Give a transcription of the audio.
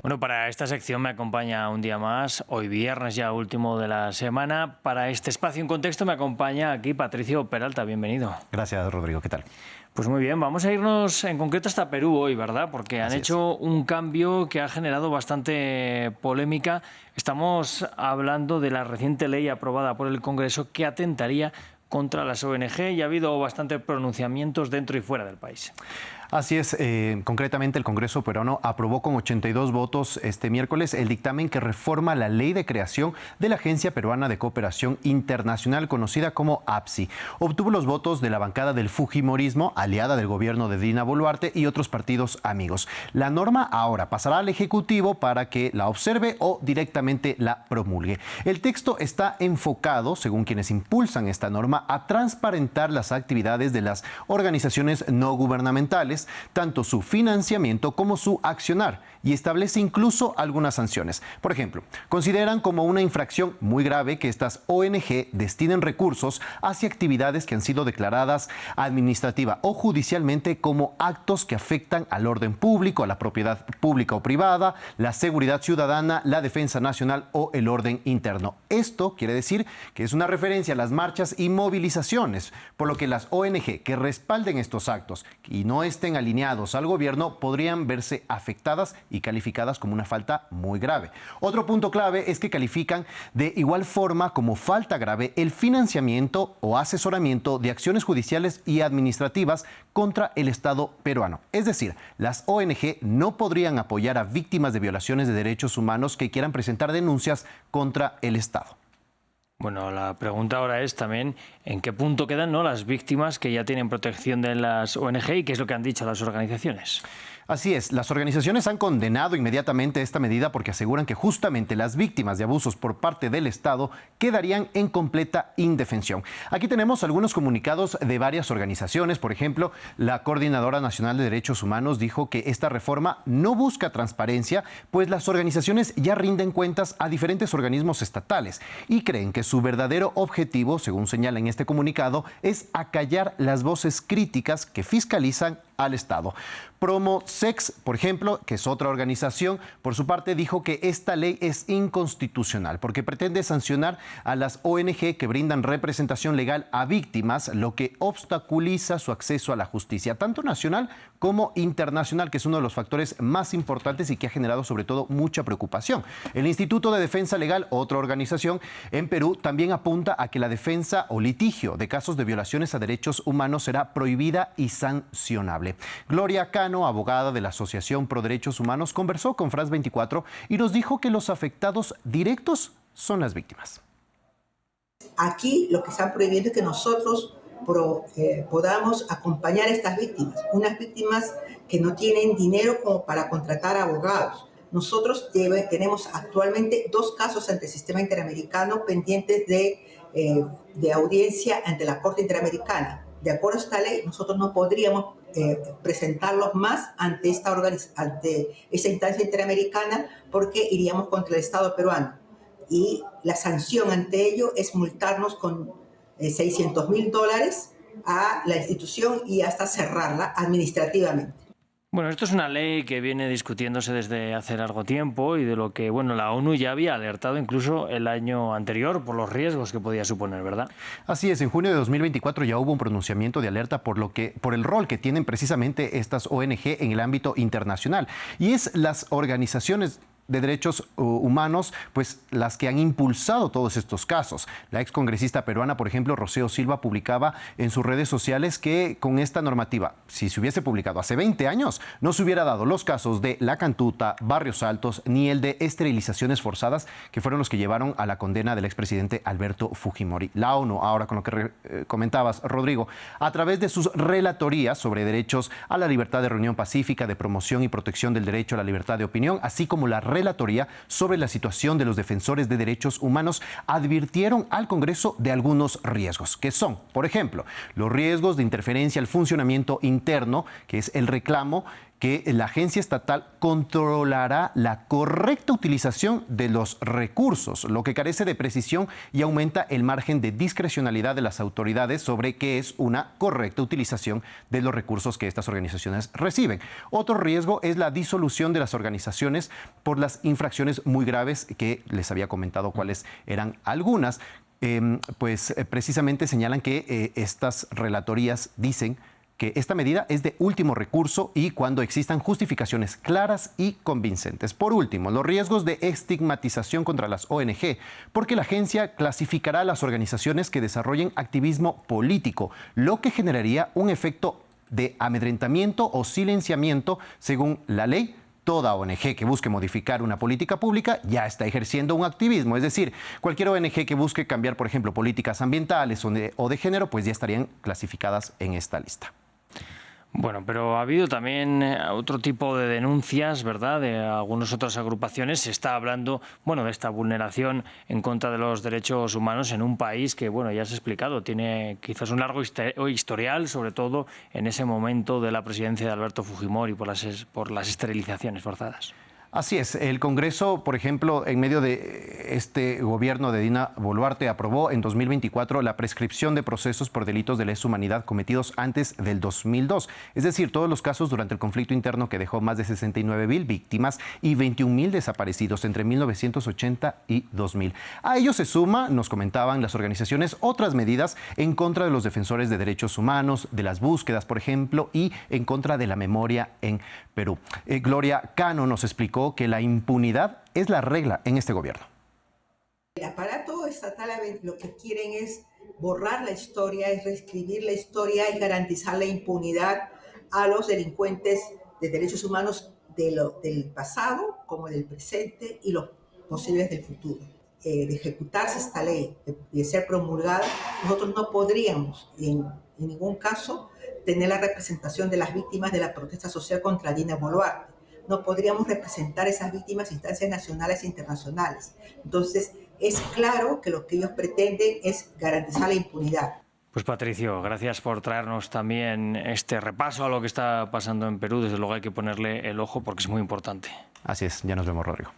Bueno, para esta sección me acompaña un día más, hoy viernes ya último de la semana. Para este espacio en contexto me acompaña aquí Patricio Peralta, bienvenido. Gracias, Rodrigo, ¿qué tal? Pues muy bien, vamos a irnos en concreto hasta Perú hoy, ¿verdad? Porque han hecho un cambio que ha generado bastante polémica. Estamos hablando de la reciente ley aprobada por el Congreso que atentaría contra las ONG y ha habido bastantes pronunciamientos dentro y fuera del país. Así es, concretamente el Congreso peruano aprobó con 82 votos este miércoles el dictamen que reforma la ley de creación de la Agencia Peruana de Cooperación Internacional, conocida como APSI. Obtuvo los votos de la bancada del Fujimorismo, aliada del gobierno de Dina Boluarte, y otros partidos amigos. La norma ahora pasará al Ejecutivo para que la observe o directamente la promulgue. El texto está enfocado, según quienes impulsan esta norma, a transparentar las actividades de las organizaciones no gubernamentales, tanto su financiamiento como su accionar, y establece incluso algunas sanciones. Por ejemplo, consideran como una infracción muy grave que estas ONG destinen recursos hacia actividades que han sido declaradas administrativa o judicialmente como actos que afectan al orden público, a la propiedad pública o privada, la seguridad ciudadana, la defensa nacional o el orden interno. Esto quiere decir que es una referencia a las marchas y movilizaciones, por lo que las ONG que respalden estos actos y no estén alineados al gobierno podrían verse afectadas y calificadas como una falta muy grave. Otro punto clave es que califican de igual forma como falta grave el financiamiento o asesoramiento de acciones judiciales y administrativas contra el Estado peruano. Es decir, las ONG no podrían apoyar a víctimas de violaciones de derechos humanos que quieran presentar denuncias contra el Estado. Bueno, la pregunta ahora es también en qué punto quedan, ¿no?, las víctimas que ya tienen protección de las ONG y qué es lo que han dicho las organizaciones. Así es, las organizaciones han condenado inmediatamente esta medida porque aseguran que justamente las víctimas de abusos por parte del Estado quedarían en completa indefensión. Aquí tenemos algunos comunicados de varias organizaciones. Por ejemplo, la Coordinadora Nacional de Derechos Humanos dijo que esta reforma no busca transparencia, pues las organizaciones ya rinden cuentas a diferentes organismos estatales y creen que su verdadero objetivo, según señala en este comunicado, es acallar las voces críticas que fiscalizan al Estado. Promosex, por ejemplo, que es otra organización, por su parte dijo que esta ley es inconstitucional porque pretende sancionar a las ONG que brindan representación legal a víctimas, lo que obstaculiza su acceso a la justicia, tanto nacional como internacional, que es uno de los factores más importantes y que ha generado sobre todo mucha preocupación. El Instituto de Defensa Legal, otra organización en Perú, también apunta a que la defensa o litigio de casos de violaciones a derechos humanos será prohibida y sancionable. Gloria Cano, abogada de la Asociación Pro Derechos Humanos, conversó con France 24 y nos dijo que los afectados directos son las víctimas. Aquí lo que están prohibiendo es que nosotros podamos acompañar a estas víctimas, unas víctimas que no tienen dinero como para contratar abogados. Nosotros tenemos actualmente 2 casos ante el sistema interamericano pendientes de audiencia ante la Corte Interamericana. De acuerdo a esta ley, nosotros no podríamos presentarlos más ante esta instancia interamericana porque iríamos contra el Estado peruano. Y la sanción ante ello es multarnos con $600.000 a la institución y hasta cerrarla administrativamente. Bueno, esto es una ley que viene discutiéndose desde hace largo tiempo y de lo que, bueno, la ONU ya había alertado incluso el año anterior por los riesgos que podía suponer, ¿verdad? Así es, en junio de 2024 ya hubo un pronunciamiento de alerta por el rol que tienen precisamente estas ONG en el ámbito internacional. Y es las organizaciones de derechos humanos, pues las que han impulsado todos estos casos. La excongresista peruana, por ejemplo, Rocío Silva, publicaba en sus redes sociales que con esta normativa, si se hubiese publicado hace 20 años, no se hubiera dado los casos de La Cantuta, Barrios Altos, ni el de esterilizaciones forzadas, que fueron los que llevaron a la condena del expresidente Alberto Fujimori. La ONU, ahora con lo que comentabas, Rodrigo, a través de sus relatorías sobre derechos a la libertad de reunión pacífica, de promoción y protección del derecho a la libertad de opinión, así como la relatoría sobre la situación de los defensores de derechos humanos, advirtieron al Congreso de algunos riesgos, que son, por ejemplo, los riesgos de interferencia al funcionamiento interno, que es el reclamo que la agencia estatal controlará la correcta utilización de los recursos, lo que carece de precisión y aumenta el margen de discrecionalidad de las autoridades sobre qué es una correcta utilización de los recursos que estas organizaciones reciben. Otro riesgo es la disolución de las organizaciones por las infracciones muy graves que les había comentado cuáles eran algunas. Precisamente señalan que estas relatorías dicen que esta medida es de último recurso y cuando existan justificaciones claras y convincentes. Por último, los riesgos de estigmatización contra las ONG, porque la agencia clasificará a las organizaciones que desarrollen activismo político, lo que generaría un efecto de amedrentamiento o silenciamiento según la ley. Toda ONG que busque modificar una política pública ya está ejerciendo un activismo. Es decir, cualquier ONG que busque cambiar, por ejemplo, políticas ambientales o de género, pues ya estarían clasificadas en esta lista. Bueno, pero ha habido también otro tipo de denuncias, ¿verdad?, de algunas otras agrupaciones. Se está hablando, bueno, de esta vulneración en contra de los derechos humanos en un país que, bueno, ya se ha explicado, tiene quizás un largo historial, sobre todo en ese momento de la presidencia de Alberto Fujimori por las esterilizaciones forzadas. Así es, el Congreso, por ejemplo, en medio de este gobierno de Dina Boluarte, aprobó en 2024 la prescripción de procesos por delitos de lesa humanidad cometidos antes del 2002. Es decir, todos los casos durante el conflicto interno que dejó más de 69,000 víctimas y 21,000 desaparecidos entre 1980 y 2000. A ello se suma, nos comentaban las organizaciones, otras medidas en contra de los defensores de derechos humanos, de las búsquedas, por ejemplo, y en contra de la memoria en Perú. Gloria Cano nos explicó que la impunidad es la regla en este gobierno. El aparato estatal lo que quieren es borrar la historia, es reescribir la historia y garantizar la impunidad a los delincuentes de derechos humanos del pasado como del presente y los posibles del futuro. De ejecutarse esta ley, de ser promulgada, nosotros no podríamos en ningún caso tener la representación de las víctimas de la protesta social contra Dina Boluarte. No podríamos representar esas víctimas en instancias nacionales e internacionales. Entonces, es claro que lo que ellos pretenden es garantizar la impunidad. Pues Patricio, gracias por traernos también este repaso a lo que está pasando en Perú. Desde luego hay que ponerle el ojo porque es muy importante. Así es, ya nos vemos, Rodrigo.